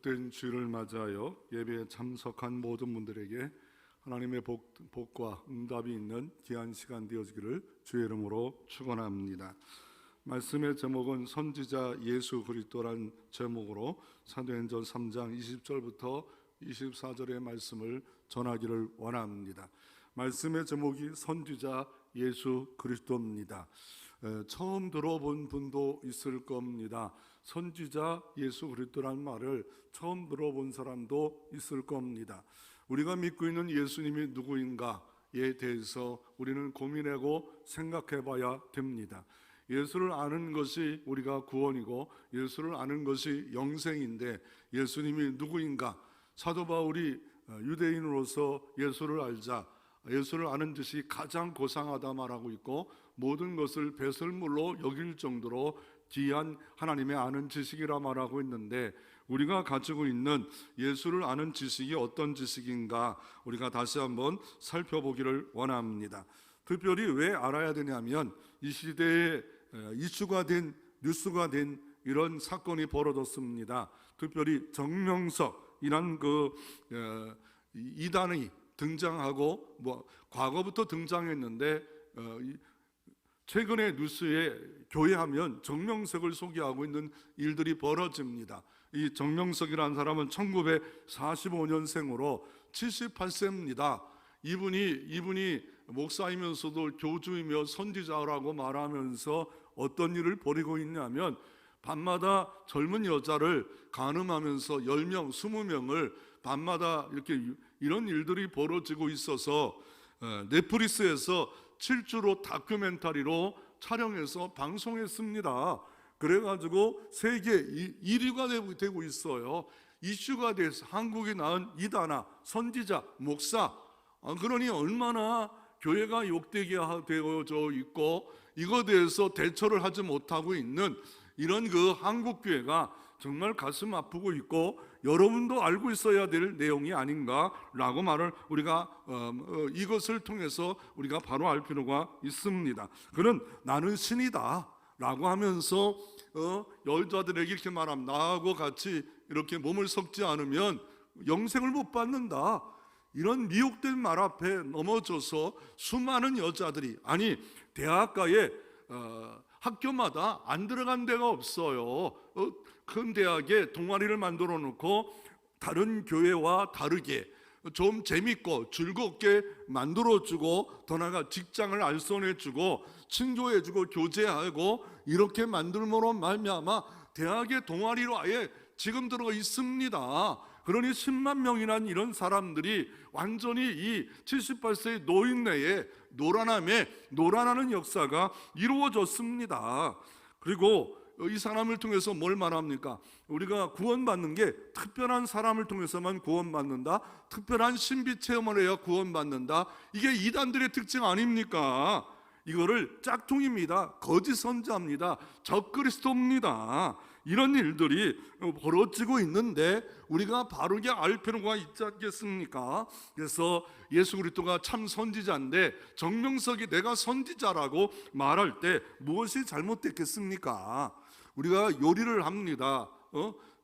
복된 주일을 맞이하여 예배에 참석한 모든 분들에게 하나님의 복과 응답이 있는 귀한 시간 되어지기를 주의 이름으로 축원합니다. 말씀의 제목은 선지자 예수 그리스도란 제목으로 사도행전 3장 20절부터 24절의 말씀을 전하기를 원합니다. 말씀의 제목이 선지자 예수 그리스도입니다. 처음 들어본 분도 있을 겁니다. 선지자 예수 그리스도란 말을 처음 들어본 사람도 있을 겁니다. 우리가 믿고 있는 예수님이 누구인가에 대해서 우리는 고민하고 생각해 봐야 됩니다. 예수를 아는 것이 우리가 구원이고 예수를 아는 것이 영생인데 예수님이 누구인가? 사도 바울이 유대인으로서 예수를 알자 예수를 아는 뜻이 가장 고상하다 말하고 있고 모든 것을 배설물로 여길 정도로 귀한 하나님의 아는 지식이라 말하고 있는데 우리가 가지고 있는 예수를 아는 지식이 어떤 지식인가 우리가 다시 한번 살펴보기를 원합니다. 특별히 왜 알아야 되냐면 이 시대에 이슈가 된 뉴스가 된 이런 사건이 벌어졌습니다. 특별히 정명석이란 이단이 등장하고 과거부터 등장했는데 최근에 뉴스에 교회하면 정명석을 소개하고 있는 일들이 벌어집니다. 이 정명석이라는 사람은 1945년생으로 78세입니다. 이분이 목사이면서도 교주이며 선지자라고 말하면서 어떤 일을 벌이고 있냐면 밤마다 젊은 여자를 간음하면서 10명, 20명을 밤마다 이런 일들이 벌어지고 있어서 넷플릭스에서 7주로 다큐멘터리로 촬영해서 방송했습니다. 그래가지고 세계 1위가 되고 있어요. 이슈가 돼서 한국이 낳은 이단아, 선지자, 목사 그러니 얼마나 교회가 욕되게 되어져 있고 이거에 대해서 대처를 하지 못하고 있는 이런 한국교회가 정말 가슴 아프고 있고 여러분도 알고 있어야 될 내용이 아닌가라고 말을 우리가 이것을 통해서 우리가 바로 알 필요가 있습니다. 그는 나는 신이다 라고 하면서 여자들에게 이렇게 말하면 나하고 같이 이렇게 몸을 섞지 않으면 영생을 못 받는다. 이런 미혹된 말 앞에 넘어져서 수많은 여자들이 대학가에 학교마다 안 들어간 데가 없어요. 큰 대학에 동아리를 만들어 놓고 다른 교회와 다르게 좀 재밌고 즐겁게 만들어주고 더 나아가 직장을 알선해주고 친교해주고 교제하고 이렇게 만들므로 말미암아 대학의 동아리로 아예 지금 들어가 있습니다. 그러니 10만 명이란 이런 사람들이 완전히 이 78세의 노인네에 노란하는 역사가 이루어졌습니다. 그리고 이 사람을 통해서 뭘 말합니까? 우리가 구원받는 게 특별한 사람을 통해서만 구원받는다. 특별한 신비 체험을 해야 구원받는다. 이게 이단들의 특징 아닙니까? 이거를 짝퉁입니다. 거짓 선지자입니다. 적그리스도입니다. 이런 일들이 벌어지고 있는데 우리가 바르게 알 필요가 있지 않겠습니까? 그래서 예수 그리스도가 참 선지자인데 정명석이 내가 선지자라고 말할 때 무엇이 잘못됐겠습니까? 우리가 요리를 합니다.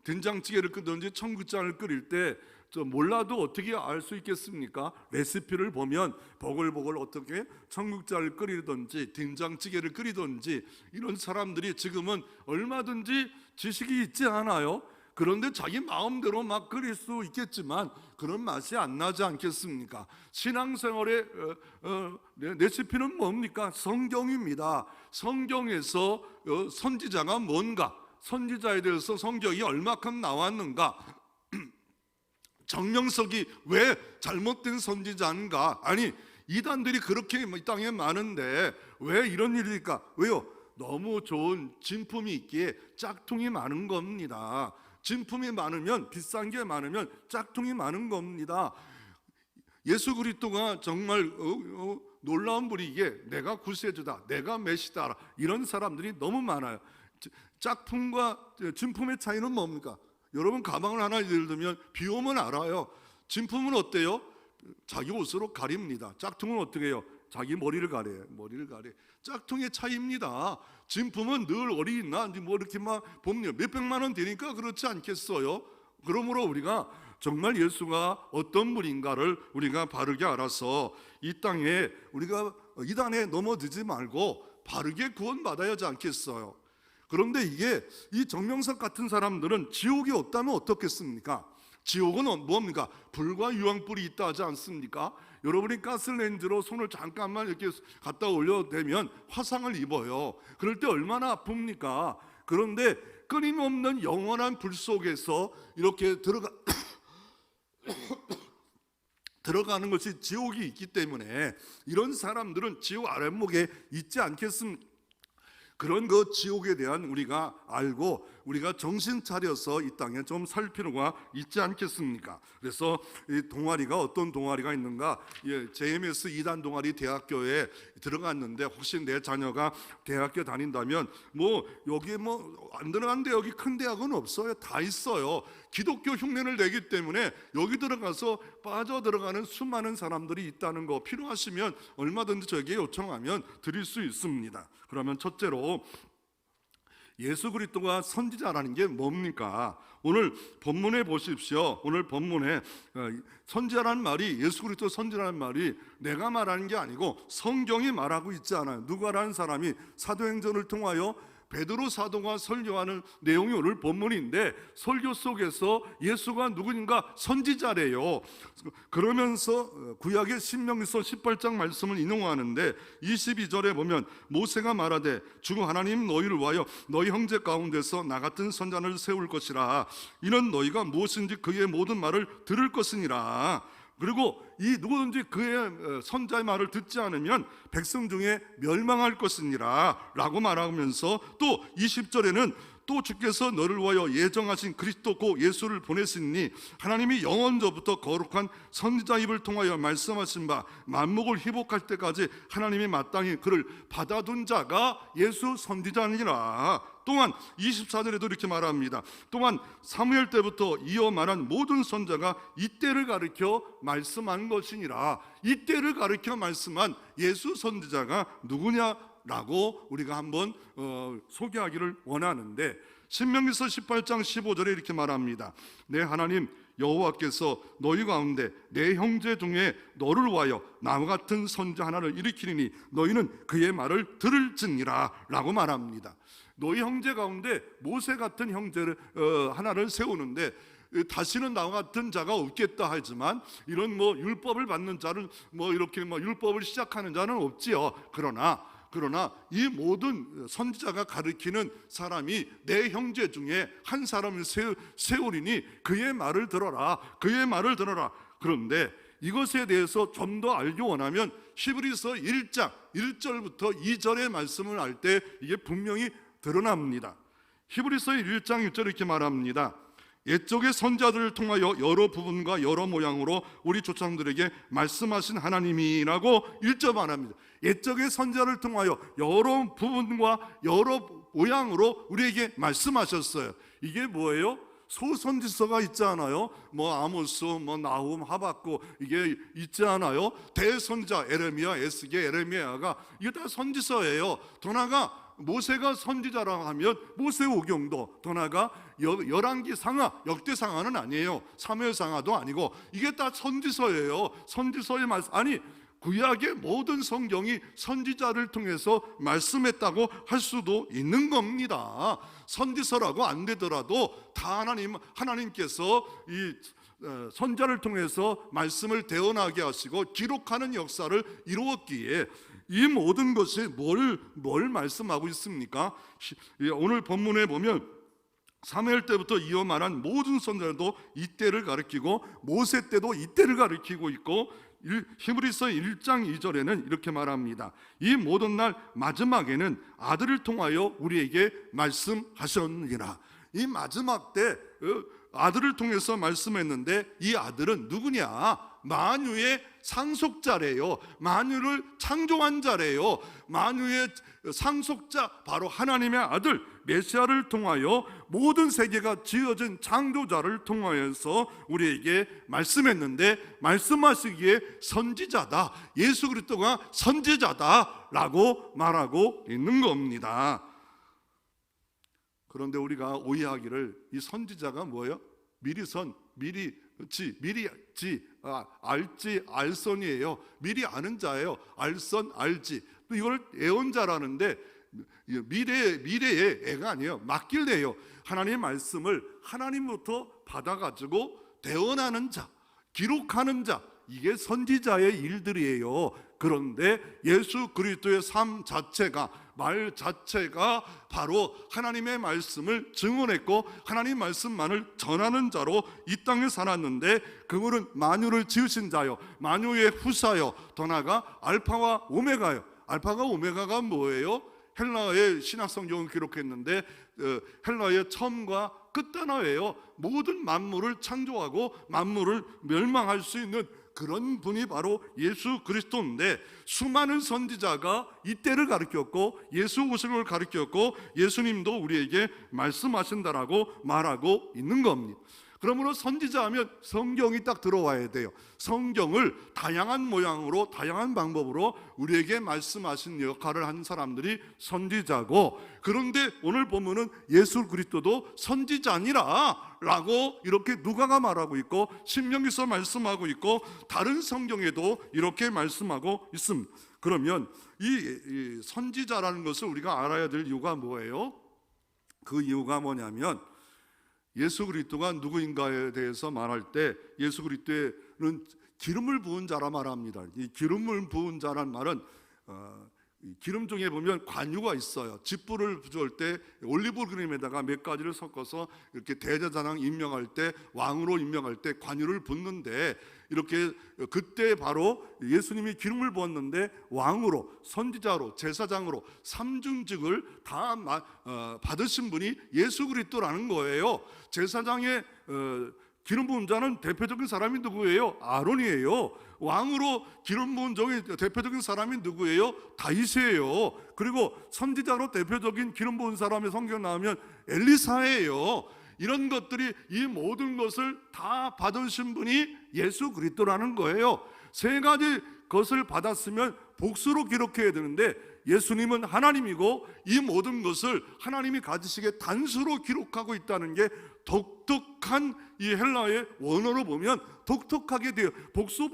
된장찌개를 끓든지 청국장을 끓일 때 몰라도 어떻게 알 수 있겠습니까? 레시피를 보면 보글보글 어떻게 청국장을 끓이든지 된장찌개를 끓이든지 이런 사람들이 지금은 얼마든지 지식이 있지 않아요? 그런데 자기 마음대로 막 끓일 수 있겠지만 그런 맛이 안 나지 않겠습니까? 신앙생활의 레시피는 뭡니까? 성경입니다. 성경에서 선지자가 뭔가, 선지자에 대해서 성경이 얼마큼 나왔는가, 정명석이 왜 잘못된 선지자인가? 이단들이 그렇게 이 땅에 많은데 왜 이런 일일까? 왜요? 너무 좋은 진품이 있기에 짝퉁이 많은 겁니다. 진품이 많으면, 비싼 게 많으면 짝퉁이 많은 겁니다. 예수 그리스도가 정말 놀라운 분이기에 내가 구세주다, 내가 메시다라 이런 사람들이 너무 많아요. 짝퉁과 진품의 차이는 뭡니까? 여러분 가방을 하나 예를 들면 비 오면 알아요. 진품은 어때요? 자기 옷으로 가립니다. 짝퉁은 어떻게 해요? 자기 머리를 가려요. 짝퉁의 차이입니다. 진품은 늘 어디 있나 이렇게 막 보면 몇백만 원 되니까 그렇지 않겠어요? 그러므로 우리가 정말 예수가 어떤 분인가를 우리가 바르게 알아서 이 땅에 우리가 이단에 넘어들지 말고 바르게 구원받아야 하지 않겠어요? 그런데 이 정명석 같은 사람들은 지옥이 없다면 어떻겠습니까? 지옥은 뭡니까? 불과 유황불이 있다 하지 않습니까? 여러분이 가스레인지로 손을 잠깐만 이렇게 갖다 올려대면 화상을 입어요. 그럴 때 얼마나 아픕니까? 그런데 끊임없는 영원한 불 속에서 이렇게 들어가는 것이 지옥이 있기 때문에 이런 사람들은 지옥 아랫목에 있지 않겠습니까? 그런 그 지옥에 대한 우리가 알고 우리가 정신 차려서 이 땅에 좀 살 필요가 있지 않겠습니까? 그래서 이 동아리가 어떤 동아리가 있는가? JMS 2단 동아리 대학교에 들어갔는데 혹시 내 자녀가 대학교 다닌다면 여기 안 들어갔는데 여기 큰 대학은 없어요. 다 있어요. 기독교 흉내를 내기 때문에 여기 들어가서 빠져 들어가는 수많은 사람들이 있다는 거 필요하시면 얼마든지 저에게 요청하면 드릴 수 있습니다. 그러면 첫째로 예수 그리스도가 선지자라는 게 뭡니까? 오늘 본문에 보십시오. 오늘 본문에 선지자라는 말이, 예수 그리스도 선지자라는 말이 내가 말하는 게 아니고 성경이 말하고 있지 않아요. 누가라는 사람이 사도행전을 통하여 베드로 사도가 설교하는 내용이 오늘 본문인데 설교 속에서 예수가 누구인가 선지자래요. 그러면서 구약의 신명기서 18장 말씀을 인용하는데 22절에 보면 모세가 말하되 주 하나님 너희를 위하여 너희 형제 가운데서 나 같은 선지자를 세울 것이라. 이는 너희가 무엇인지 그의 모든 말을 들을 것이니라. 그리고 이 누구든지 그의 선자의 말을 듣지 않으면 백성 중에 멸망할 것이니라 라고 말하면서 또 20절에는 또 주께서 너를 위하여 예정하신 그리스도 곧 예수를 보내시니 하나님이 영원전부터 거룩한 선지자 입을 통하여 말씀하신 바 만목을 회복할 때까지 하나님이 마땅히 그를 받아둔 자가 예수 선지자니라. 또한 24절에도 이렇게 말합니다. 또한 사무엘 때부터 이어 말한 모든 선자가 이때를 가리켜 말씀한 것이니라. 이때를 가리켜 말씀한 예수 선지자가 누구냐라고 우리가 한번 소개하기를 원하는데 신명기서 18장 15절에 이렇게 말합니다. 내 하나님 여호와께서 너희 가운데 내 형제 중에 너를 위하여 나와 같은 선지자 하나를 일으키리니 너희는 그의 말을 들을지니라 라고 말합니다. 너희 형제 가운데 모세 같은 형제를 하나를 세우는데 다시는 나와 같은 자가 없겠다 하지만 이런 율법을 받는 자는 이렇게 율법을 시작하는 자는 없지요. 그러나 이 모든 선지자가 가르치는 사람이 내 형제 중에 한 사람을 세우리니 그의 말을 들어라. 그의 말을 들어라. 그런데 이것에 대해서 좀 더 알기 원하면 히브리서 1장 1절부터 2절의 말씀을 알 때 이게 분명히 드러납니다. 히브리서 1장 1절 이렇게 말합니다. 옛적의 선지자들을 통하여 여러 부분과 여러 모양으로 우리 조상들에게 말씀하신 하나님이라고 1절 말합니다. 옛적의 선지자를 통하여 여러 부분과 여러 모양으로 우리에게 말씀하셨어요. 이게 뭐예요? 소선지서가 있지 않아요? 아모스, 나훔, 하박국 이게 있지 않아요? 대선지자 에레미야, 에스겔, 에레미야가 이게 다 선지서예요. 더 나아가 모세가 선지자라고 하면 모세오경도, 더 나아가 열왕기상하, 역대상하는 아니에요. 사무엘상하도 아니고 이게 다 선지서예요. 선지서의 말씀, 아니 구약의 모든 성경이 선지자를 통해서 말씀했다고 할 수도 있는 겁니다. 선지서라고 안 되더라도 다 하나님께서 이 선지자를 통해서 말씀을 대언하게 하시고 기록하는 역사를 이루었기에 이 모든 것이 뭘 말씀하고 있습니까? 오늘 본문에 보면 사무엘 때부터 이어 말한 모든 선지자도 이때를 가리키고 모세 때도 이때를 가리키고 있고 히브리서 1장 2절에는 이렇게 말합니다. 이 모든 날 마지막에는 아들을 통하여 우리에게 말씀하셨느니라. 이 마지막 때 아들을 통해서 말씀했는데 이 아들은 누구냐? 만유의 상속자래요. 만유를 창조한 자래요. 만유의 상속자 바로 하나님의 아들 메시아를 통하여 모든 세계가 지어진 창조자를 통하여서 우리에게 말씀했는데 말씀하시기에 선지자다, 예수 그리스도가 선지자다라고 말하고 있는 겁니다. 그런데 우리가 오해하기를 이 선지자가 뭐예요? 알지 알선이에요. 미리 아는 자예요. 알선 알지. 또 이걸 애언자라는데 미래의 애가 아니에요. 맡길래요. 하나님의 말씀을 하나님부터 받아가지고 대언하는 자, 기록하는 자, 이게 선지자의 일들이에요. 그런데 예수 그리스도의 삶 자체가, 말 자체가 바로 하나님의 말씀을 증언했고 하나님 말씀만을 전하는 자로 이 땅에 살았는데, 그분은 만유를 지으신 자요, 만유의 후사요, 더 나아가 알파와 오메가요. 알파가 오메가가 뭐예요? 헬라의 신약성경을 기록했는데 헬라의 처음과 끝 단어예요. 모든 만물을 창조하고 만물을 멸망할 수 있는 그런 분이 바로 예수 그리스도인데, 수많은 선지자가 이때를 가르쳤고 예수 오심을 가르쳤고 예수님도 우리에게 말씀하신다라고 말하고 있는 겁니다. 그러므로 선지자하면 성경이 딱 들어와야 돼요. 성경을 다양한 모양으로 다양한 방법으로 우리에게 말씀하신 역할을 한 사람들이 선지자고, 그런데 오늘 보면은 예수 그리스도도 선지자니라 라고 이렇게 누가가 말하고 있고 신명기서 말씀하고 있고 다른 성경에도 이렇게 말씀하고 있습니다. 그러면 이 선지자라는 것을 우리가 알아야 될 이유가 뭐예요? 그 이유가 뭐냐면, 예수 그리스도가 누구인가에 대해서 말할 때 예수 그리스도는 기름을 부은 자라 말합니다. 이 기름을 부은 자란 말은 기름 중에 보면 관유가 있어요. 집불을 부을 때 올리브 그림에다가 몇 가지를 섞어서 이렇게 대제사장 임명할 때, 왕으로 임명할 때 관유를 붓는데, 이렇게 그때 바로 예수님이 기름을 부었는데 왕으로, 선지자로, 제사장으로 삼중직을 다 받으신 분이 예수 그리스도라는 거예요. 제사장의 기름 부은 자는 대표적인 사람이 누구예요? 아론이에요. 왕으로 기름 부은 자의 대표적인 사람이 누구예요? 다윗이에요. 그리고 선지자로 대표적인 기름 부은 사람의 성경 나오면 엘리사예요. 이런 것들이, 이 모든 것을 다 받으신 분이 예수 그리스도라는 거예요. 세 가지 것을 받았으면 복수로 기록해야 되는데, 예수님은 하나님이고 이 모든 것을 하나님이 가지시기에 단수로 기록하고 있다는 게 독특한 이 헬라의 원어로 보면 독특하게 돼요. 복수.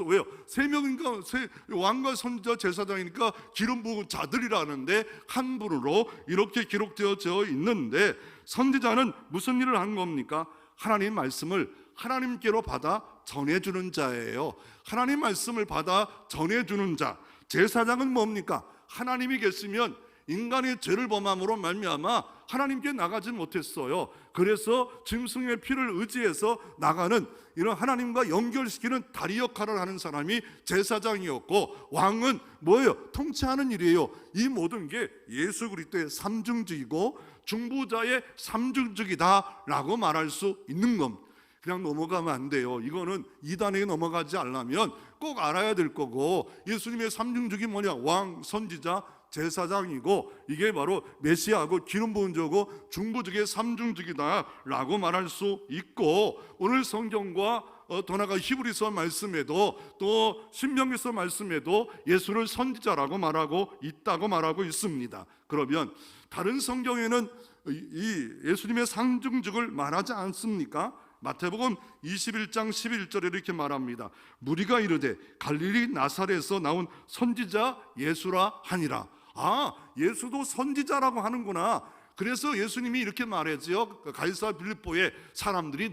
왜요? 세 명인가, 왕과 선지자 제사장이니까 기름 부은 자들이라는데 한 분으로 이렇게 기록되어져 있는데, 선지자는 무슨 일을 한 겁니까? 하나님 말씀을 하나님께로 받아 전해주는 자예요. 하나님 말씀을 받아 전해주는 자. 제사장은 뭡니까? 하나님이 계시면 인간의 죄를 범함으로 말미암아 하나님께 나가지 못했어요. 그래서 짐승의 피를 의지해서 나가는, 이런 하나님과 연결시키는 다리 역할을 하는 사람이 제사장이었고, 왕은 뭐예요? 통치하는 일이에요. 이 모든 게 예수 그리스도의 삼중직이고 중보자의 삼중직이다라고 말할 수 있는 겁니다. 그냥 넘어가면 안 돼요. 이거는 이단에게 넘어가지 않으려면 꼭 알아야 될 거고, 예수님의 삼중직이 뭐냐? 왕, 선지자, 제사장이고, 이게 바로 메시아고 기름 부은 자고 중보직의 삼중직이다라고 말할 수 있고, 오늘 성경과 더 나아가 히브리서 말씀에도 또 신명기서 말씀에도 예수를 선지자라고 말하고 있다고 말하고 있습니다. 그러면 다른 성경에는 이 예수님의 삼중직을 말하지 않습니까? 마태복음 21장 11절에 이렇게 말합니다. 무리가 이르되 갈릴리 나사렛에서 나온 선지자 예수라 하니라. 아, 예수도 선지자라고 하는구나. 그래서 예수님이 이렇게 말했지요. 가이사 빌립보에 사람들이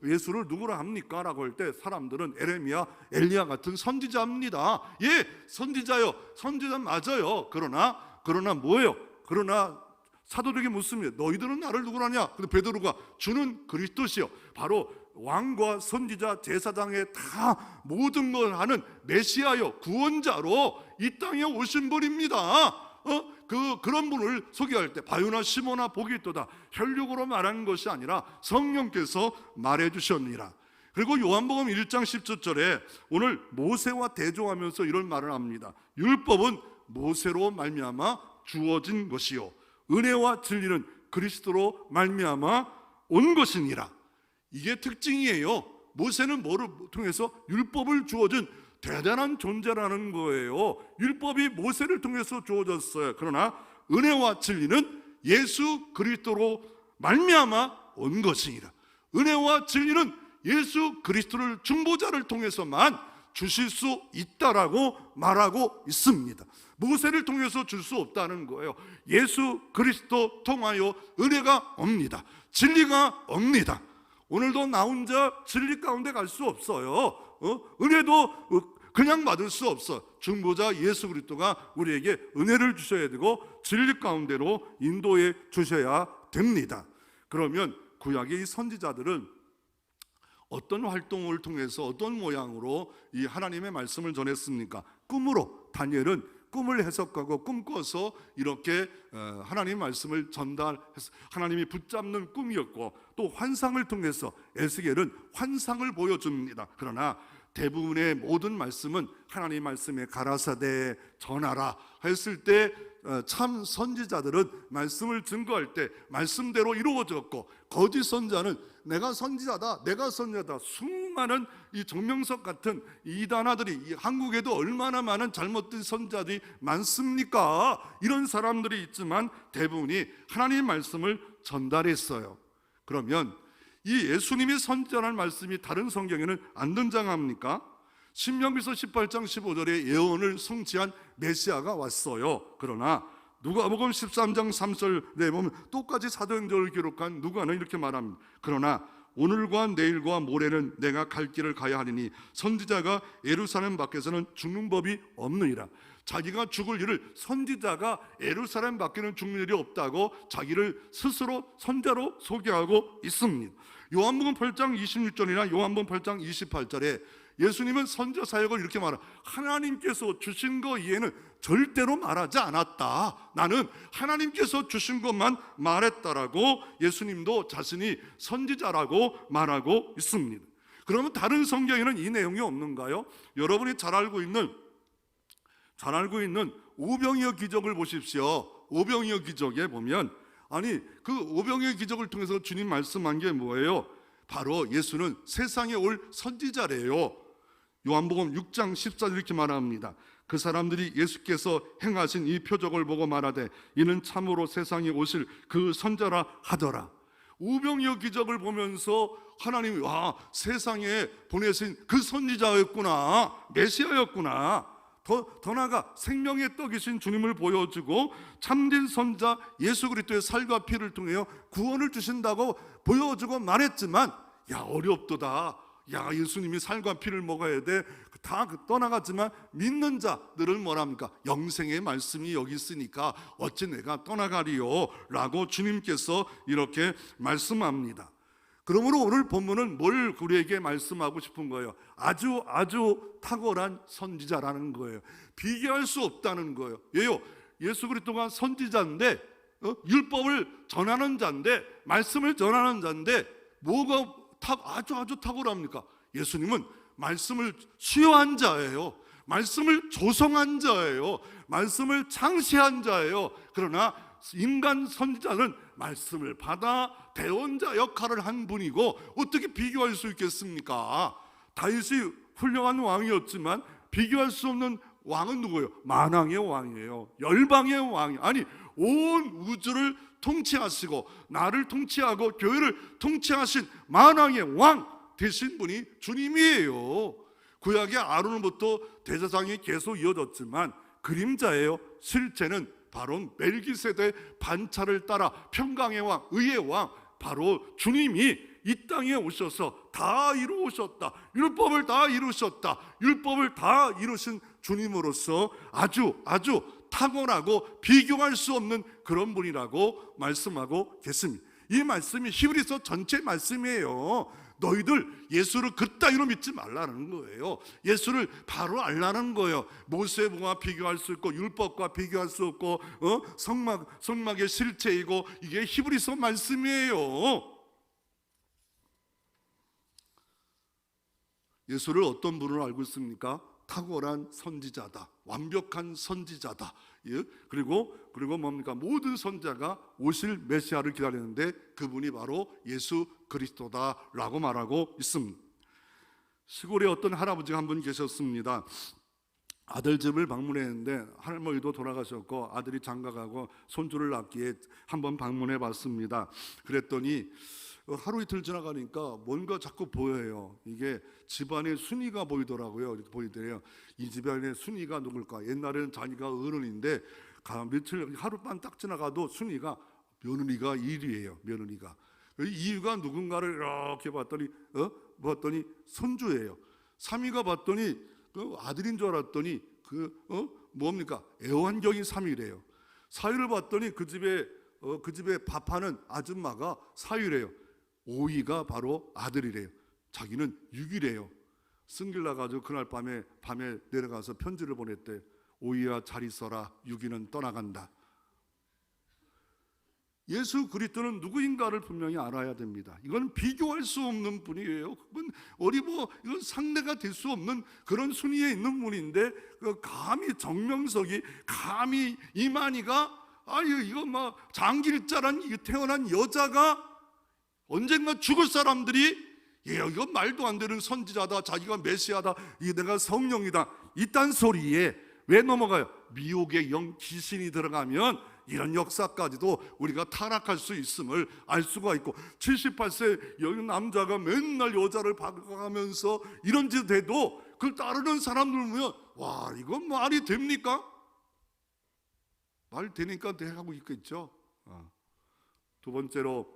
예수를 누구라 합니까? 라고 할 때 사람들은 에레미야, 엘리야 같은 선지자입니다. 예, 선지자요. 선지자 맞아요. 그러나 뭐예요? 그러나 사도들에게 묻습니다. 너희들은 나를 누구라냐? 근데 베드로가 주는 그리스도시요, 바로 왕과 선지자, 제사장의 다 모든 걸 하는 메시아요, 구원자로 이 땅에 오신 분입니다. 그런 분을 소개할 때 바요나 시모나 복이 있도다, 혈육으로 말하는 것이 아니라 성령께서 말해 주셨느니라. 그리고 요한복음 1장 17절에 오늘 모세와 대조하면서 이런 말을 합니다. 율법은 모세로 말미암아 주어진 것이요 은혜와 진리는 그리스도로 말미암아 온 것이니라. 이게 특징이에요. 모세는 뭐를 통해서? 율법을 주어준 대단한 존재라는 거예요. 율법이 모세를 통해서 주어졌어요. 그러나 은혜와 진리는 예수 그리스도로 말미암아 온 것이니라. 은혜와 진리는 예수 그리스도를 중보자를 통해서만 주실 수 있다라고 말하고 있습니다. 모세를 통해서 줄 수 없다는 거예요. 예수 그리스도 통하여 은혜가 옵니다. 진리가 옵니다. 오늘도 나 혼자 진리 가운데 갈 수 없어요. 은혜도 그냥 받을 수 없어. 중보자 예수 그리스도가 우리에게 은혜를 주셔야 되고 진리 가운데로 인도해 주셔야 됩니다. 그러면 구약의 이 선지자들은 어떤 활동을 통해서 어떤 모양으로 이 하나님의 말씀을 전했습니까? 꿈으로. 다니엘은 꿈을 해석하고 꿈꿔서 이렇게 하나님의 말씀을 전달해서 하나님이 붙잡는 꿈이었고, 또 환상을 통해서 에스겔은 환상을 보여줍니다. 그러나 대부분의 모든 말씀은 하나님 말씀에 가라사대 전하라 했을 때 참 선지자들은 말씀을 증거할 때 말씀대로 이루어졌고, 거짓 선지자는 내가 선지자다, 내가 선지자다, 수많은 이 정명석 같은 이단아들이, 이 한국에도 얼마나 많은 잘못된 선지자들이 많습니까? 이런 사람들이 있지만 대부분이 하나님의 말씀을 전달했어요. 그러면 이 예수님이 선지자라는 말씀이 다른 성경에는 안 등장합니까? 신명기서 18장 15절에 예언을 성취한 메시아가 왔어요. 그러나 누가복음 13장 3절에 보면 똑같이 사도행전을 기록한 누가는 이렇게 말합니다. 그러나 오늘과 내일과 모레는 내가 갈 길을 가야 하리니 선지자가 예루살렘 밖에서는 죽는 법이 없느니라. 자기가 죽을 일을, 선지자가 예루살렘 밖에는 죽는 일이 없다고 자기를 스스로 선자로 소개하고 있습니다. 요한복음 8장 26절이나 요한복음 8장 28절에 예수님은 선지자 사역을 이렇게 말합니다. 하나님께서 주신 거 이외에는 절대로 말하지 않았다. 나는 하나님께서 주신 것만 말했다라고 예수님도 자신이 선지자라고 말하고 있습니다. 그러면 다른 성경에는 이 내용이 없는가요? 여러분이 잘 알고 있는 오병이어 기적을 보십시오. 오병이어 기적에 보면, 아니 그 오병이어 기적을 통해서 주님 말씀한 게 뭐예요? 바로 예수는 세상에 올 선지자래요. 요한복음 6장 14절 이렇게 말합니다. 그 사람들이 예수께서 행하신 이 표적을 보고 말하되 이는 참으로 세상에 오실 그 선자라 하더라. 오병이어 기적을 보면서 하나님이 세상에 보내신 그 선지자였구나, 메시아였구나, 더 나아가 생명의 떡이신 주님을 보여주고 참된 선자 예수 그리스도의 살과 피를 통하여 구원을 주신다고 보여주고 말했지만, 어렵도다, 예수님이 살과 피를 먹어야 돼, 다 떠나갔지만 믿는 자들은 뭐랍니까? 영생의 말씀이 여기 있으니까 어찌 내가 떠나가리요 라고 주님께서 이렇게 말씀합니다. 그러므로 오늘 본문은 뭘 우리에게 말씀하고 싶은 거예요? 아주 탁월한 선지자라는 거예요. 비교할 수 없다는 거예요. 왜요? 예수 그리스도가 선지자인데, 율법을 전하는 자인데, 말씀을 전하는 자인데 뭐가 아주 탁월합니까? 예수님은 말씀을 수여한 자예요. 말씀을 조성한 자예요. 말씀을 창시한 자예요. 그러나 인간 선지자는 말씀을 받아 대언자 역할을 한 분이고 어떻게 비교할 수 있겠습니까? 다윗이 훌륭한 왕이었지만 비교할 수 없는 왕은 누구예요? 만왕의 왕이에요. 열방의 왕이, 아니 온 우주를 통치하시고 나를 통치하고 교회를 통치하신 만왕의 왕 되신 분이 주님이에요. 구약의 아론부터 대제사장이 계속 이어졌지만 그림자예요. 실제는 바로 멜기세덱 반차를 따라 평강의 왕, 의의 왕, 바로 주님이 이 땅에 오셔서 다 이루셨다. 율법을 다 이루셨다. 율법을 다 이루신 주님으로서 아주 탁월하고 비교할 수 없는 그런 분이라고 말씀하고 계십니다. 이 말씀이 히브리서 전체 말씀이에요. 너희들 예수를 그따위로 믿지 말라는 거예요. 예수를 바로 알라는 거예요. 모세와 비교할 수 있고 율법과 비교할 수 없고 성막의 실체이고, 이게 히브리서 말씀이에요. 예수를 어떤 분으로 알고 있습니까? 탁월한 선지자다, 완벽한 선지자다. 그리고 뭡니까? 모든 선지자가 오실 메시아를 기다리는데 그분이 바로 예수 그리스도다라고 말하고 있습니다. 시골에 어떤 할아버지가 한 분 계셨습니다. 아들 집을 방문했는데 할머니도 돌아가셨고 아들이 장가가고 손주를 낳기에 한번 방문해 봤습니다. 그랬더니 하루 이틀 지나가니까 뭔가 자꾸 보여요. 이게 집안의 순위가 보이더라고요. 이렇게 보이더래요. 이 집안의 순위가 누굴까? 옛날에는 자기가 어른인데 며칠 하룻밤 딱 지나가도 순위가 며느리가 1위예요. 며느리가. 이유가 누군가를 이렇게 봤더니 손주예요. 3위가 봤더니 그 아들인 줄 알았더니 뭡니까? 애완견이 3위래요. 4위를 봤더니 그 집에 밥하는 아줌마가 4위래요. 5위가 바로 아들이래요. 자기는 6위래요. 승길 나가지고 그날 밤에 내려가서 편지를 보냈대. 5위야 잘 있어라. 6위는 떠나간다. 예수 그리스도는 누구인가를 분명히 알아야 됩니다. 이건 비교할 수 없는 분이에요. 이건 상대가 될 수 없는 그런 순위에 있는 분인데 감히 정명석이, 감히 이만희가 이거 장길자란 태어난 여자가 언젠가 죽을 사람들이 이거 말도 안 되는 선지자다, 자기가 메시아다, 내가 성령이다, 이딴 소리에 왜 넘어가요? 미혹의 영, 귀신이 들어가면 이런 역사까지도 우리가 타락할 수 있음을 알 수가 있고, 78세 여기 남자가 맨날 여자를 바꿔가면서 이런 짓 해도 그걸 따르는 사람들 보면 와, 이건 말이 됩니까? 말 되니까 하고 있겠죠. 두 번째로,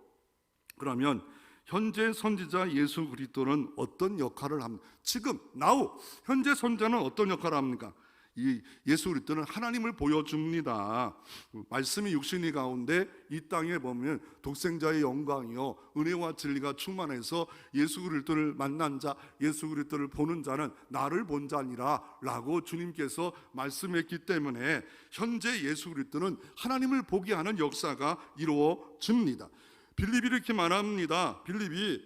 그러면 현재 선지자 예수 그리스도는 어떤 역할을 합니까? 지금 현재 선지자는 어떤 역할을 합니까? 이 예수 그리스도는 하나님을 보여줍니다. 말씀이 육신이 가운데 이 땅에 보면 독생자의 영광이요 은혜와 진리가 충만해서 예수 그리스도를 만난 자, 예수 그리스도를 보는 자는 나를 본 자니라 라고 주님께서 말씀했기 때문에 현재 예수 그리스도는 하나님을 보게 하는 역사가 이루어집니다. 빌립이 이렇게 말합니다. 빌립이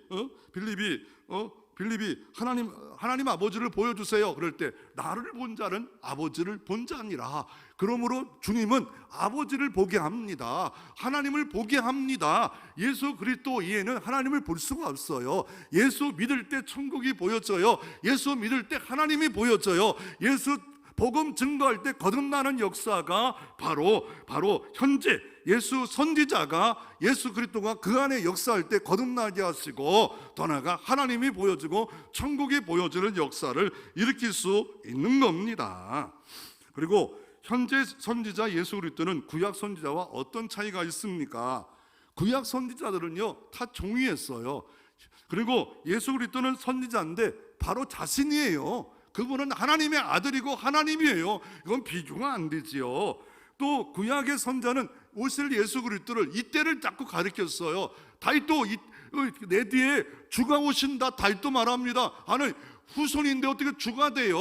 하나님 아버지를 보여주세요. 그럴 때 나를 본 자는 아버지를 본 자니라. 그러므로 주님은 아버지를 보게 합니다. 하나님을 보게 합니다. 예수 그리스도 이에는 하나님을 볼 수가 없어요. 예수 믿을 때 천국이 보여져요. 예수 믿을 때 하나님이 보여져요. 예수 복음 증거할 때 거듭나는 역사가 바로 현재 예수 선지자가 예수 그리스도가 그 안에 역사할 때 거듭나게 하시고, 더 나아가 하나님이 보여주고 천국이 보여주는 역사를 일으킬 수 있는 겁니다. 그리고 현재 선지자 예수 그리스도는 구약 선지자와 어떤 차이가 있습니까? 구약 선지자들은요 다 종이했어요. 그리고 예수 그리스도는 선지자인데 바로 자신이에요. 그분은 하나님의 아들이고 하나님이에요. 이건 비교가 안 되지요. 또 구약의 선자는 오실 예수 그리스도를, 이때를 자꾸 가리켰어요. 다윗도 내 뒤에 주가 오신다, 다윗도 말합니다. 아니, 후손인데 어떻게 주가 돼요?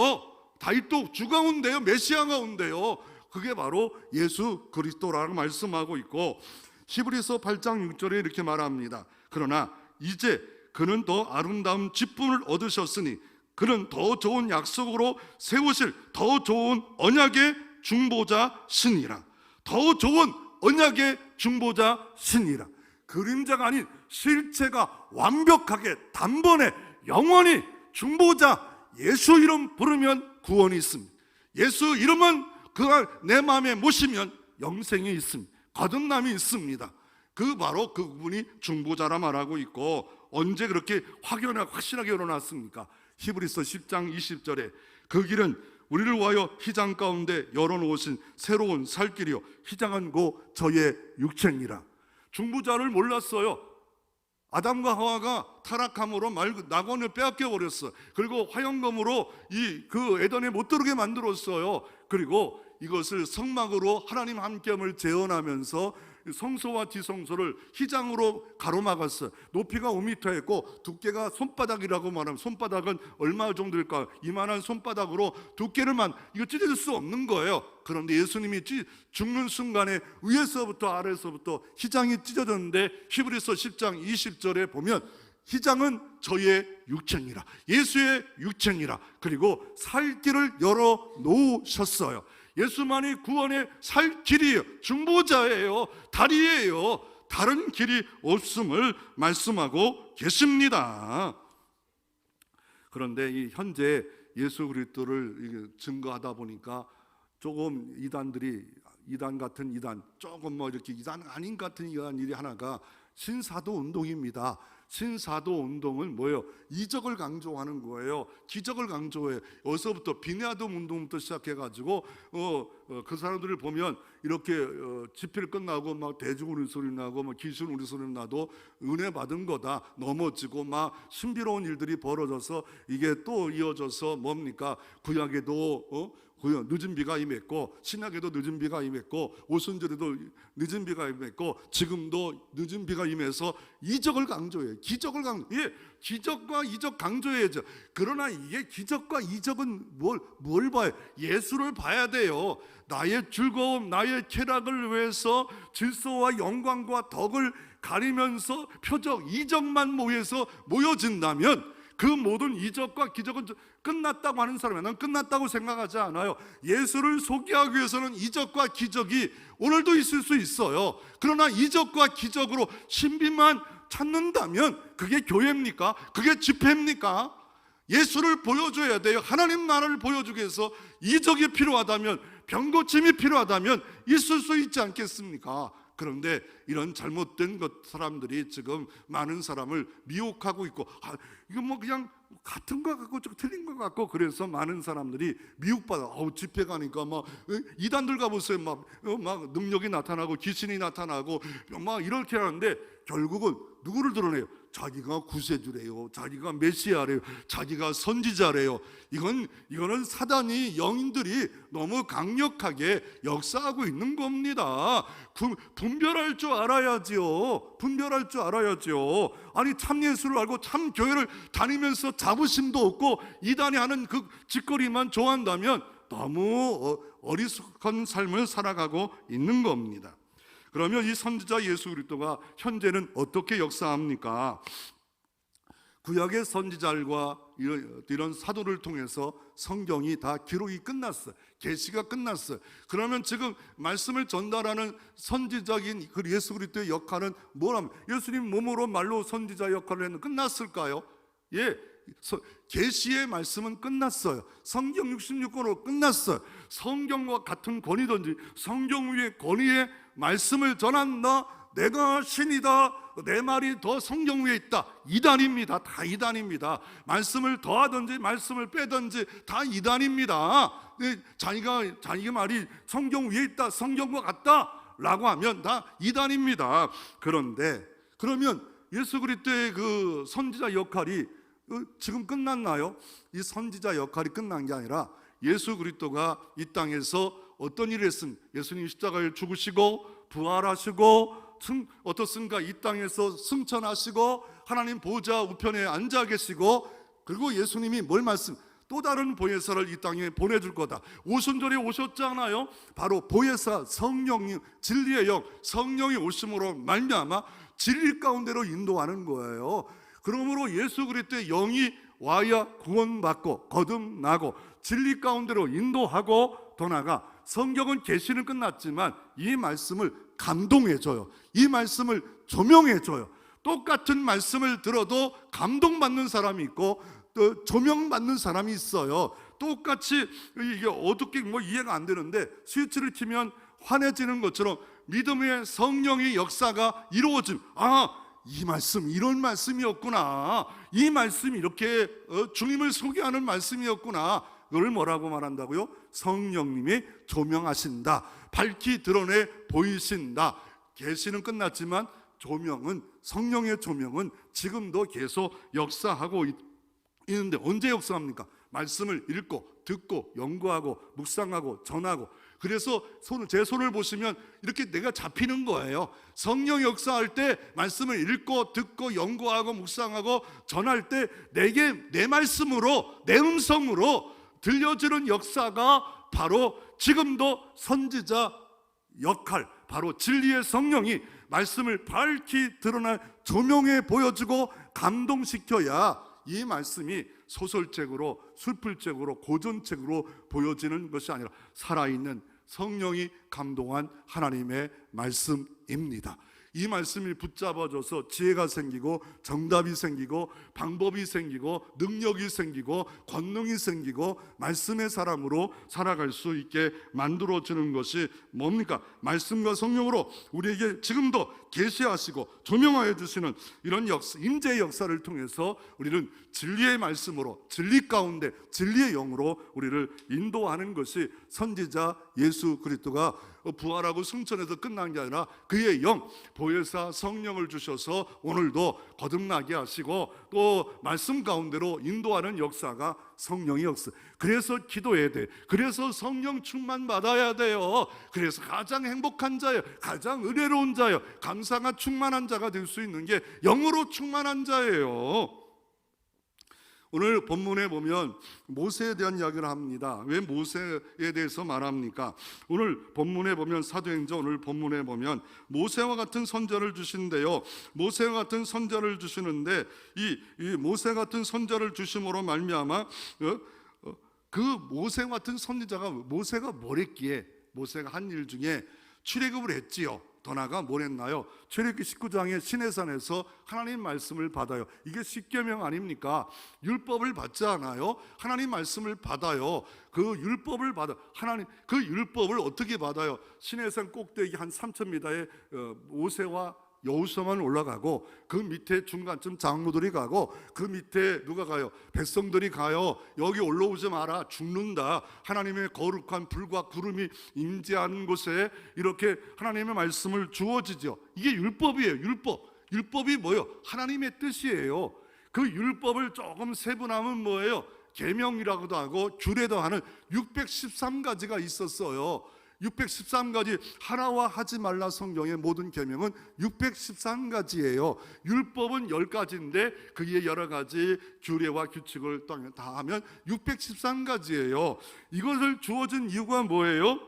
다윗도 주가 온대요. 메시아가 온대요. 그게 바로 예수 그리스도라고 말씀하고 있고, 히브리서 8장 6절에 이렇게 말합니다. 그러나 이제 그는 더 아름다운 직분을 얻으셨으니 그는 더 좋은 약속으로 세우실 더 좋은 언약의 중보자시니라. 더 좋은 언약의 중보자시니라. 그림자가 아닌 실체가 완벽하게 단번에 영원히 중보자, 예수 이름 부르면 구원이 있습니다. 예수 이름은 내 마음에 모시면 영생이 있습니다. 거듭남이 있습니다. 바로 그분이 중보자라 말하고 있고, 언제 그렇게 확실하게 일어났습니까? 히브리서 10장 20절에 그 길은 우리를 위하여 휘장 가운데 열어놓으신 새로운 살 길이요 휘장은 곧 저의 육체니라. 중보자를 몰랐어요. 아담과 하와가 타락함으로 낙원을 빼앗겨 버렸어요. 그리고 화영검으로 그 에덴에 못 들어오게 만들었어요. 그리고 이것을 성막으로 하나님 함께함을 재현하면서 성소와 지성소를 휘장으로 가로막았어요. 높이가 5m였고 두께가 손바닥이라고 말하면, 손바닥은 얼마 정도일까요? 이만한 손바닥으로 두께를만 이거 찢어질 수 없는 거예요. 그런데 예수님이 죽는 순간에 위에서부터 아래에서부터 휘장이 찢어졌는데, 히브리서 10장 20절에 보면 휘장은 저의 육체니라, 예수의 육체니라. 그리고 살 길을 열어 놓으셨어요. 예수만이 구원의 살 길이에요. 중보자예요. 다리예요. 다른 길이 없음을 말씀하고 계십니다. 그런데 이 현재 예수 그리스도를 증거하다 보니까 조금 이단 같은 이단, 조금 이렇게 이단 아닌 같은 이단 일이 하나가 신사도 운동입니다. 신사도 운동은 뭐예요? 이적을 강조하는 거예요. 기적을 강조해요. 어디서부터? 비내아돔 운동부터 시작해가지고 그 사람들을 보면 이렇게 집회를 끝나고 막 대중 우리소리 나고 막 귀신 우리소리 나도 은혜 받은 거다. 넘어지고 막 신비로운 일들이 벌어져서 이게 또 이어져서 뭡니까? 구약에도 늦은 비가 임했고, 신약에도 늦은 비가 임했고, 오순절에도 늦은 비가 임했고, 지금도 늦은 비가 임해서 이적을 강조해요. 기적을 강조해요. 기적과 이적 강조해야죠. 그러나 이게 기적과 이적은 뭘 봐요? 예수를 봐야 돼요. 나의 즐거움, 나의 쾌락을 위해서 질서와 영광과 덕을 가리면서 표적, 이적만 모여진다면 그 모든 이적과 기적은 끝났다고 하는 사람이야. 난 끝났다고 생각하지 않아요. 예수를 소개하기 위해서는 이적과 기적이 오늘도 있을 수 있어요. 그러나 이적과 기적으로 신비만 찾는다면 그게 교회입니까? 그게 집회입니까? 예수를 보여줘야 돼요. 하나님 나라를 보여주기 위해서 이적이 필요하다면, 병고침이 필요하다면 있을 수 있지 않겠습니까? 그런데 이런 잘못된 사람들이 지금 많은 사람을 미혹하고 있고, 이거 뭐 그냥 같은 거 같고 좀 틀린 거 같고, 그래서 많은 사람들이 미혹받아. 집회 가니까 막 이단들 가보세요. 막 능력이 나타나고 귀신이 나타나고 막 이렇게 하는데 결국은 누구를 드러내요? 자기가 구세주래요. 자기가 메시아래요. 자기가 선지자래요. 이거는 사단이, 영인들이 너무 강력하게 역사하고 있는 겁니다. 분별할 줄 알아야지요. 분별할 줄 알아야지요. 아니 참 예수를 알고 참 교회를 다니면서 자부심도 없고 이단이 하는 그 짓거리만 좋아한다면 너무 어리숙한 삶을 살아가고 있는 겁니다. 그러면 이 선지자 예수 그리스도가 현재는 어떻게 역사합니까? 구약의 선지자들과 이런 사도를 통해서 성경이 다 기록이 끝났어요. 계시가 끝났어요. 그러면 지금 말씀을 전달하는 선지자인 그 예수 그리스도의 역할은 뭐라면, 예수님 몸으로 말로 선지자 역할을 했는데 끝났을까요? 계시의 말씀은 끝났어요. 성경 66권으로 끝났어요. 성경과 같은 권위든지 성경 위의 권위의 말씀을 전한다, 내가 신이다, 내 말이 더 성경 위에 있다, 이단입니다. 다 이단입니다. 말씀을 더하든지 말씀을 빼든지 다 이단입니다. 자기가 말이 성경 위에 있다, 성경과 같다 라고 하면 다 이단입니다. 그러면 예수 그리스도의 그 선지자 역할이 지금 끝났나요? 이 선지자 역할이 끝난 게 아니라 예수 그리스도가 이 땅에서 어떤 일을 했습니까? 예수님 십자가에 죽으시고 부활하시고 어떻습니까? 이 땅에서 승천하시고 하나님 보좌 우편에 앉아 계시고, 그리고 예수님이 뭘 또 다른 보혜사를 이 땅에 보내줄 거다. 오순절에 오셨잖아요. 바로 보혜사 성령님, 진리의 영, 성령이 오심으로 말미암아 진리 가운데로 인도하는 거예요. 그러므로 예수 그리스도의 영이 와야 구원받고 거듭나고 진리 가운데로 인도하고 더 나아가, 성경은 계시는 끝났지만 이 말씀을 감동해줘요. 이 말씀을 조명해줘요. 똑같은 말씀을 들어도 감동받는 사람이 있고 또 조명받는 사람이 있어요. 똑같이 이게 어둡게 이해가 안 되는데 스위치를 키면 환해지는 것처럼 믿음의 성령의 역사가 이루어짐. 이 말씀 이런 말씀이었구나. 이 말씀이 이렇게 주님을 소개하는 말씀이었구나. 그걸 뭐라고 말한다고요? 성령님이 조명하신다. 밝히 드러내 보이신다. 계시는 끝났지만 성령의 조명은 지금도 계속 역사하고 있는데, 언제 역사합니까? 말씀을 읽고 듣고 연구하고 묵상하고 전하고. 그래서 제 손을 보시면 이렇게 내가 잡히는 거예요. 성령 역사할 때 말씀을 읽고 듣고 연구하고 묵상하고 전할 때 내 말씀으로, 내 음성으로 들려지는 역사가 바로 지금도 선지자 역할, 바로 진리의 성령이 말씀을 밝히 드러나 조명해 보여주고 감동시켜야 이 말씀이 소설책으로, 술풀책으로, 고전책으로 보여지는 것이 아니라 살아있는 성령이 감동한 하나님의 말씀입니다. 이 말씀이 붙잡아줘서 지혜가 생기고 정답이 생기고 방법이 생기고 능력이 생기고 권능이 생기고 말씀의 사람으로 살아갈 수 있게 만들어주는 것이 뭡니까? 말씀과 성령으로 우리에게 지금도 계시하시고 조명하여 주시는 이런 역사, 임재의 역사를 통해서 우리는 진리의 말씀으로, 진리 가운데 진리의 영으로 우리를 인도하는 것이 선지자 예수 그리스도가 부활하고 승천해서 끝난 게 아니라 그의 영, 보혜사 성령을 주셔서 오늘도 거듭나게 하시고 또 말씀 가운데로 인도하는 역사가 성령의 역사. 그래서 기도해야 돼. 그래서 성령 충만 받아야 돼요. 그래서 가장 행복한 자예요. 가장 은혜로운 자예요. 감사가 충만한 자가 될 수 있는 게 영으로 충만한 자예요. 오늘 본문에 보면 모세에 대한 이야기를 합니다. 왜 모세에 대해서 말합니까? 오늘 본문에 보면 사도행전 오늘 본문에 보면 모세와 같은 선자를 주신대요. 모세와 같은 선자를 주시는데 이 모세 같은 선자를 주심으로 말미암아 그 모세 같은 선지자가 모세가 뭘 했기에 모세가 한 일 중에 출애굽을 했지요. 더 나아가 뭘 했나요? 출애굽기 19장의 시내산에서 하나님 말씀을 받아요. 이게 십계명 아닙니까? 율법을 받지 않아요. 하나님 말씀을 받아요. 그 율법을 받아 하나님 그 율법을 어떻게 받아요? 시내산 꼭대기 한 3,000m에 모세와 여호수아만 올라가고 그 밑에 중간쯤 장로들이 가고 그 밑에 누가 가요? 백성들이 가요. 여기 올라오지 마라, 죽는다. 하나님의 거룩한 불과 구름이 임재하는 곳에 이렇게 하나님의 말씀을 주어지죠. 이게 율법이에요. 율법이 뭐예요? 하나님의 뜻이에요. 그 율법을 조금 세분하면 뭐예요? 계명이라고도 하고 규례도 하는 613가지가 있었어요. 613가지, 하나와 하지 말라 성경의 모든 계명은 613가지예요. 율법은 10가지인데 그게 여러 가지 규례와 규칙을 다 하면 613가지예요. 이것을 주어진 이유가 뭐예요?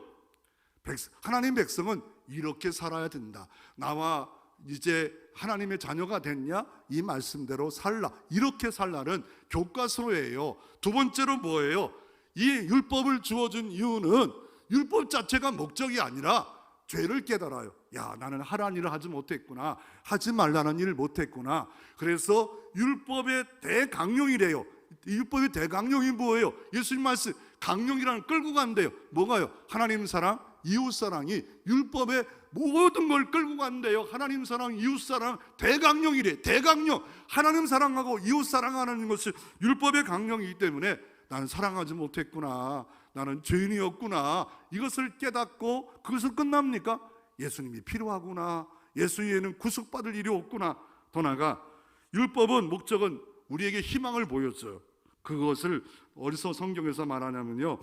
하나님 백성은 이렇게 살아야 된다. 나와 이제 하나님의 자녀가 됐냐? 이 말씀대로 살라. 이렇게 살라는 교과서예요. 두 번째로 뭐예요? 이 율법을 주어진 이유는 율법 자체가 목적이 아니라 죄를 깨달아요. 야, 나는 하라는 일을 하지 못했구나. 하지 말라는 일을 못했구나. 그래서 율법의 대강령이래요. 이 율법의 대강령이 뭐예요? 예수님 말씀 강령이라는 끌고 간대요. 뭐가요? 하나님 사랑, 이웃 사랑이 율법의 모든 걸 끌고 간대요. 하나님 사랑, 이웃 사랑, 대강령이래. 대강령. 하나님 사랑하고 이웃 사랑하는 것이 율법의 강령이기 때문에 나는 사랑하지 못했구나. 나는 죄인이었구나. 이것을 깨닫고 그것을 끝납니까? 예수님이 필요하구나. 예수 위에는 구속받을 일이 없구나. 더 나아가 율법은 목적은 우리에게 희망을 보여줘요. 그것을 어디서 성경에서 말하냐면요,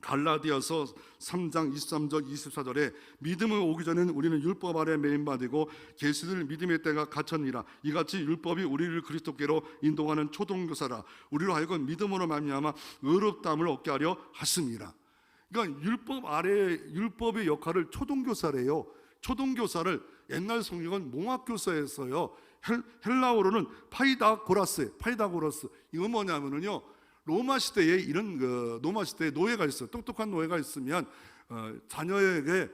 갈라디아서 3장 23절 24절에 믿음을 오기 전에는 우리는 율법 아래 매인받고 계시를 믿음의 때가 갇혔니라. 이같이 율법이 우리를 그리스도께로 인도하는 초동교사라. 우리로 하여금 믿음으로 말미암아 의롭다함을 얻게 하려 하심이라. 그러니까 율법 아래 율법의 역할을 초동교사래요. 초동교사를 옛날 성경은 몽학교사였어요. 헬라어로는 파이다고라스. 이건 뭐냐면요, 로마 시대에 이런 로마 시대에 노예가 있어요. 똑똑한 노예가 있으면 자녀에게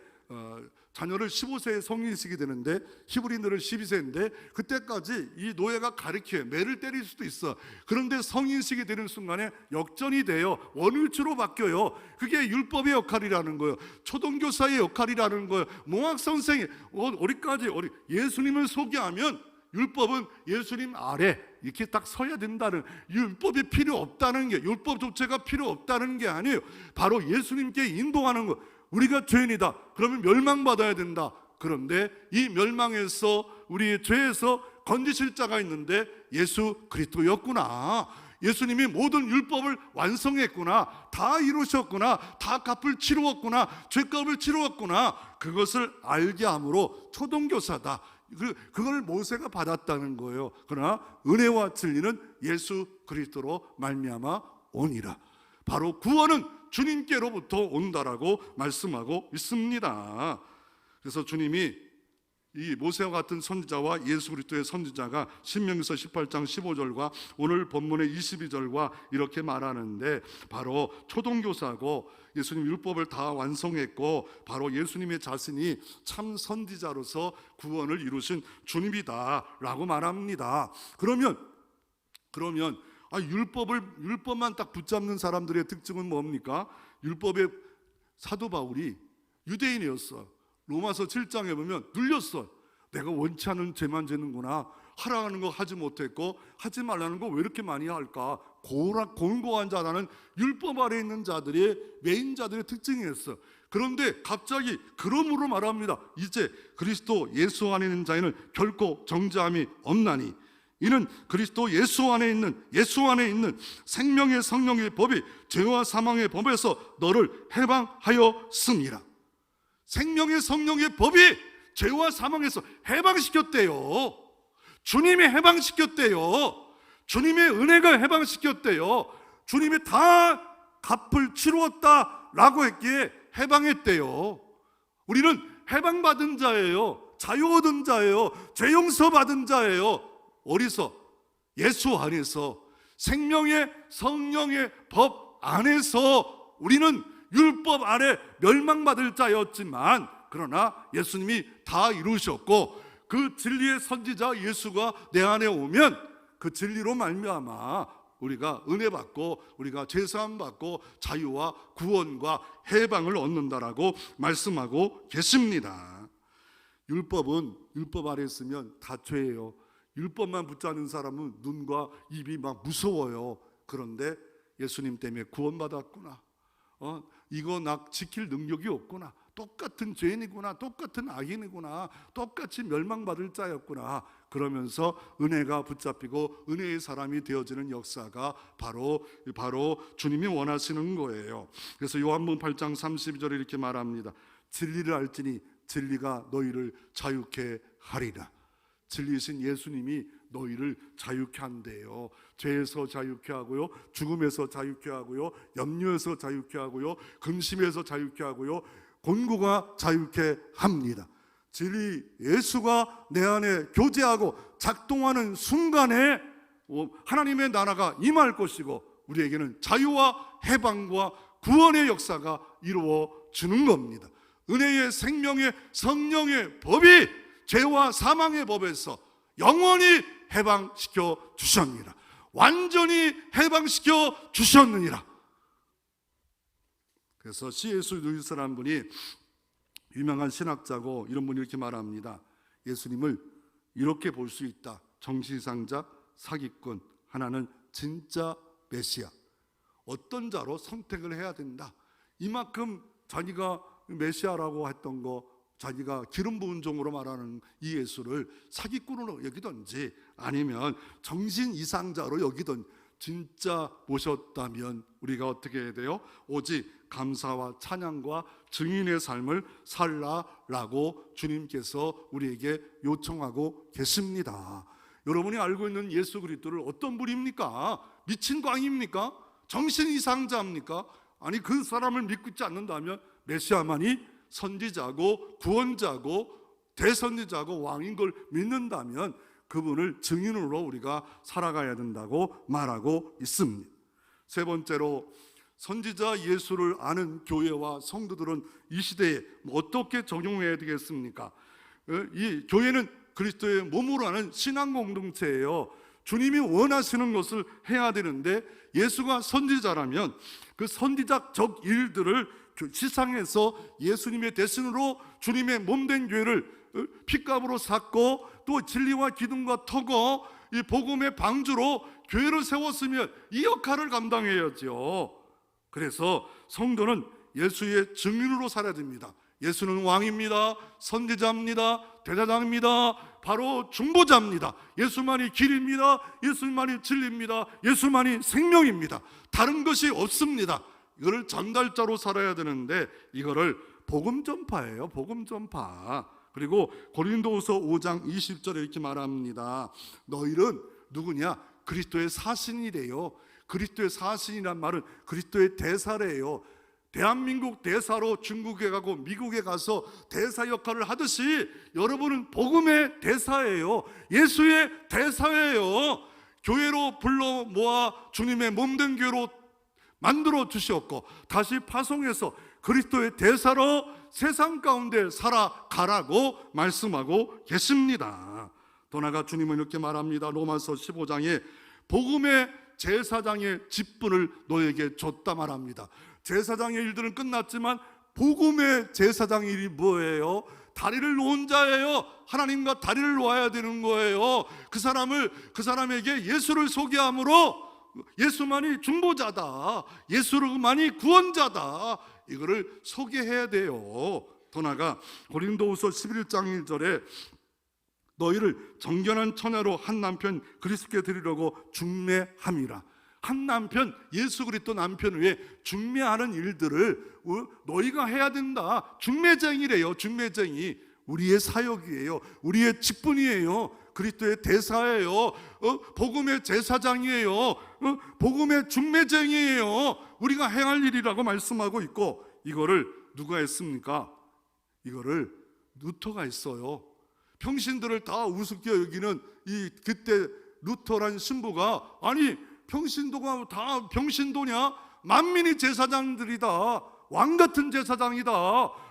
자녀를 15세에 성인시키게 되는데 히브리인들은 12세인데 그때까지 이 노예가 가르쳐요. 매를 때릴 수도 있어. 그런데 성인시키게 되는 순간에 역전이 돼요. 원위치로 바뀌어요. 그게 율법의 역할이라는 거예요. 초등교사의 역할이라는 거예요. 몽학 선생이 어디까지 예수님을 소개하면 율법은 예수님 아래 이렇게 딱 서야 된다는, 율법이 필요 없다는 게, 율법 조체가 필요 없다는 게 아니에요. 바로 예수님께 인도하는 거. 우리가 죄인이다. 그러면 멸망받아야 된다. 그런데 이 멸망에서 우리의 죄에서 건지실 자가 있는데 예수 그리스도였구나. 예수님이 모든 율법을 완성했구나. 다 이루셨구나. 다 값을 치루었구나. 죄값을 치루었구나. 그것을 알게 함으로 초등교사다. 그걸 모세가 받았다는 거예요. 그러나 은혜와 진리는 예수 그리스도로 말미암아 오니라. 바로 구원은 주님께로부터 온다라고 말씀하고 있습니다. 그래서 주님이 이 모세와 같은 선지자와 예수 그리스도의 선지자가 신명기서 18장 15절과 오늘 본문의 22절과 이렇게 말하는데, 바로 초동교사고 예수님 율법을 다 완성했고 바로 예수님의 자신이 참 선지자로서 구원을 이루신 주님이다라고 말합니다. 그러면 율법만 딱 붙잡는 사람들의 특징은 뭡니까? 율법의 사도 바울이 유대인이었어. 로마서 7장에 보면 눌렸어. 내가 원치 않은 죄만 지는구나. 하라는 거 하지 못했고 하지 말라는 거 왜 이렇게 많이 할까? 곤고한 자라는 율법 아래 있는 자들의 메인자들의 특징이었어. 그런데 갑자기 그러므로 말합니다. 이제 그리스도 예수 안에 있는 자에는 결코 정죄함이 없나니 이는 그리스도 예수 안에 있는 생명의 성령의 법이 죄와 사망의 법에서 너를 해방하였습니다. 생명의 성령의 법이 죄와 사망에서 해방시켰대요. 주님이 해방시켰대요. 주님의 은혜가 해방시켰대요. 주님이 다 값을 치루었다라고 했기에 해방했대요. 우리는 해방받은 자예요. 자유 얻은 자예요. 죄 용서받은 자예요. 어디서? 예수 안에서, 생명의 성령의 법 안에서. 우리는 율법 아래 멸망받을 자였지만 그러나 예수님이 다 이루셨고 그 진리의 선지자 예수가 내 안에 오면 그 진리로 말미암아 우리가 은혜 받고 우리가 죄사함 받고 자유와 구원과 해방을 얻는다라고 말씀하고 계십니다. 율법 아래 있으면 다 죄예요. 율법만 붙잡는 사람은 눈과 입이 막 무서워요. 그런데 예수님 때문에 구원받았구나. 이거 나 지킬 능력이 없구나. 똑같은 죄인이구나. 똑같은 악인이구나. 똑같이 멸망받을 자였구나. 그러면서 은혜가 붙잡히고 은혜의 사람이 되어지는 역사가 바로 주님이 원하시는 거예요. 그래서 요한복음 8장 32절에 이렇게 말합니다. 진리를 알지니 진리가 너희를 자유케 하리라. 진리이신 예수님이 너희를 자유케 한대요. 죄에서 자유케 하고요, 죽음에서 자유케 하고요, 염려에서 자유케 하고요, 근심에서 자유케 하고요, 곤고가 자유케 합니다. 진리 예수가 내 안에 교제하고 작동하는 순간에 하나님의 나라가 임할 것이고 우리에게는 자유와 해방과 구원의 역사가 이루어지는 겁니다. 은혜의 생명의 성령의 법이 죄와 사망의 법에서 영원히 해방시켜 주셨느니라. 완전히 해방시켜 주셨느니라. 그래서 C.S. 루이스라는 분이 유명한 신학자고 이런 분이 이렇게 말합니다. 예수님을 이렇게 볼 수 있다. 정치상자, 사기꾼, 하나는 진짜 메시아. 어떤 자로 선택을 해야 된다. 이만큼 자기가 메시아라고 했던 거, 자기가 기름 부은 종으로 말하는 이 예수를 사기꾼으로 여기든지 아니면 정신 이상자로 여기든 진짜 모셨다면 우리가 어떻게 해야 돼요? 오직 감사와 찬양과 증인의 삶을 살라라고 주님께서 우리에게 요청하고 계십니다. 여러분이 알고 있는 예수 그리스도를 어떤 분입니까? 미친 광입니까? 정신 이상자입니까? 아니, 그 사람을 믿고 있지 않는다면 메시아만이 선지자고 구원자고 대선지자고 왕인 걸 믿는다면 그분을 증인으로 우리가 살아가야 된다고 말하고 있습니다. 세 번째로, 선지자 예수를 아는 교회와 성도들은 이 시대에 어떻게 적용해야 되겠습니까? 이 교회는 그리스도의 몸으로 하는 신앙 공동체예요. 주님이 원하시는 것을 해야 되는데 예수가 선지자라면 그 선지자적 일들을 시상해서 예수님의 대신으로 주님의 몸된 교회를 핏값으로 샀고 또 진리와 기둥과 터거 이 복음의 방주로 교회를 세웠으면 이 역할을 감당해야죠. 그래서 성도는 예수의 증인으로 살아야 됩니다. 예수는 왕입니다. 선지자입니다. 대제사장입니다. 바로 중보자입니다. 예수만이 길입니다. 예수만이 진리입니다. 예수만이 생명입니다. 다른 것이 없습니다. 이거를 전달자로 살아야 되는데 이거를 복음 전파예요. 복음 전파. 그리고 고린도후서 5장 20절에 이렇게 말합니다. 너희는 누구냐? 그리스도의 사신이래요. 그리스도의 사신이란 말은 그리스도의 대사래요. 대한민국 대사로 중국에 가고 미국에 가서 대사 역할을 하듯이 여러분은 복음의 대사예요. 예수의 대사예요. 교회로 불러 모아 주님의 몸된 교회로 만들어 주셨고 다시 파송해서 그리스도의 대사로 세상 가운데 살아가라고 말씀하고 계십니다. 더 나아가 주님은 이렇게 말합니다. 로마서 15장에 복음의 제사장의 직분을 너에게 줬다 말합니다. 제사장의 일들은 끝났지만 복음의 제사장의 일이 뭐예요? 다리를 놓은 자예요. 하나님과 다리를 놓아야 되는 거예요. 그 사람에게 예수를 소개함으로 예수만이 중보자다, 예수만이 구원자다, 이거를 소개해야 돼요. 더 나아가 고린도후서 11장 1절에 너희를 정결한 처녀로 한 남편 그리스도께 드리려고 중매함이라. 한 남편, 예수 그리스도 남편 위에 중매하는 일들을 너희가 해야 된다. 중매쟁이래요. 중매쟁이. 우리의 사역이에요. 우리의 직분이에요. 그리스도의 대사예요. 복음의 제사장이에요. 복음의 중매쟁이에요. 우리가 행할 일이라고 말씀하고 있고, 이거를 누가 했습니까? 이거를 루터가 했어요. 평신들을 다 우습게 여기는 그때 루터란 신부가, 아니 평신도가 다 평신도냐? 만민이 제사장들이다. 왕같은 제사장이다.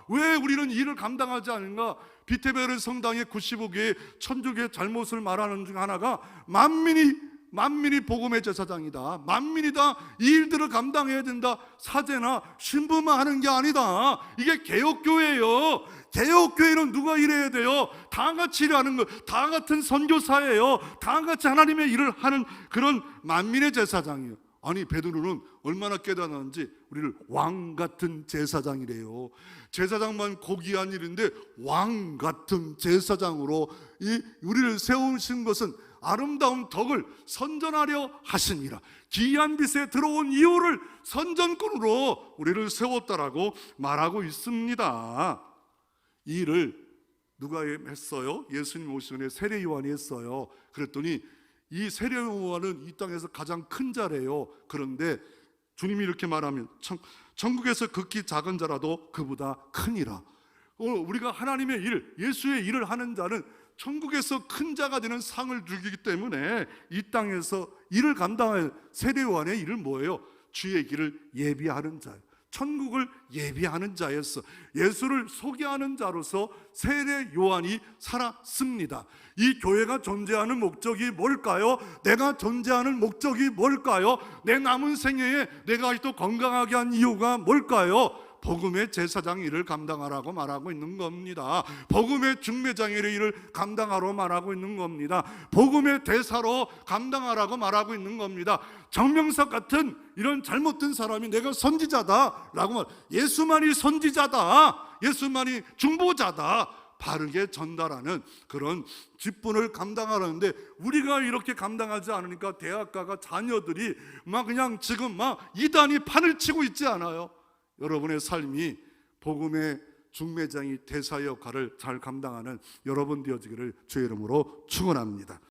왜 우리는 일을 감당하지 않는가? 비테베르 성당의 95개의 천주교의 잘못을 말하는 중 하나가 만민이 복음의 제사장이다. 만민이 다 이 일들을 감당해야 된다. 사제나 신부만 하는 게 아니다. 이게 개혁교회예요. 개혁교회는 누가 일해야 돼요? 다 같이 일하는 거, 다 같은 선교사예요. 다 같이 하나님의 일을 하는 그런 만민의 제사장이에요. 아니 베드로는 얼마나 깨달았는지 우리를 왕같은 제사장이래요. 제사장만 고귀한 일인데 왕같은 제사장으로 우리를 세우신 것은 아름다운 덕을 선전하려 하시니라. 기이한 빛에 들어온 이유를 선전꾼으로 우리를 세웠다라고 말하고 있습니다. 이 일을 누가 했어요? 예수님 오시기 전에 세례 요한이 했어요. 그랬더니 이 세례 요한은 이 땅에서 가장 큰 자래요. 그런데 주님이 이렇게 말하면 천국에서 극히 작은 자라도 그보다 크니라. 우리가 하나님의 일, 예수의 일을 하는 자는 천국에서 큰 자가 되는 상을 주기 때문에 이 땅에서 일을 감당할 세례 요한의 일은 뭐예요? 주의 길을 예비하는 자예요. 천국을 예비하는 자였어. 예수를 소개하는 자로서 세례 요한이 살았습니다. 이 교회가 존재하는 목적이 뭘까요? 내가 존재하는 목적이 뭘까요? 내 남은 생애에 내가 또 건강하게 한 이유가 뭘까요? 복음의 제사장 일을 감당하라고 말하고 있는 겁니다. 복음의 중매장의 일을 감당하라고 말하고 있는 겁니다. 복음의 대사로 감당하라고 말하고 있는 겁니다. 정명석 같은 이런 잘못된 사람이 내가 선지자다라고 말, 예수만이 선지자다, 예수만이 중보자다, 바르게 전달하는 그런 직분을 감당하라는데 우리가 이렇게 감당하지 않으니까 대학가가 자녀들이 그냥 지금 이단이 판을 치고 있지 않아요? 여러분의 삶이 복음의 중매장이 대사 역할을 잘 감당하는 여러분 되어지기를 주의 이름으로 축원합니다.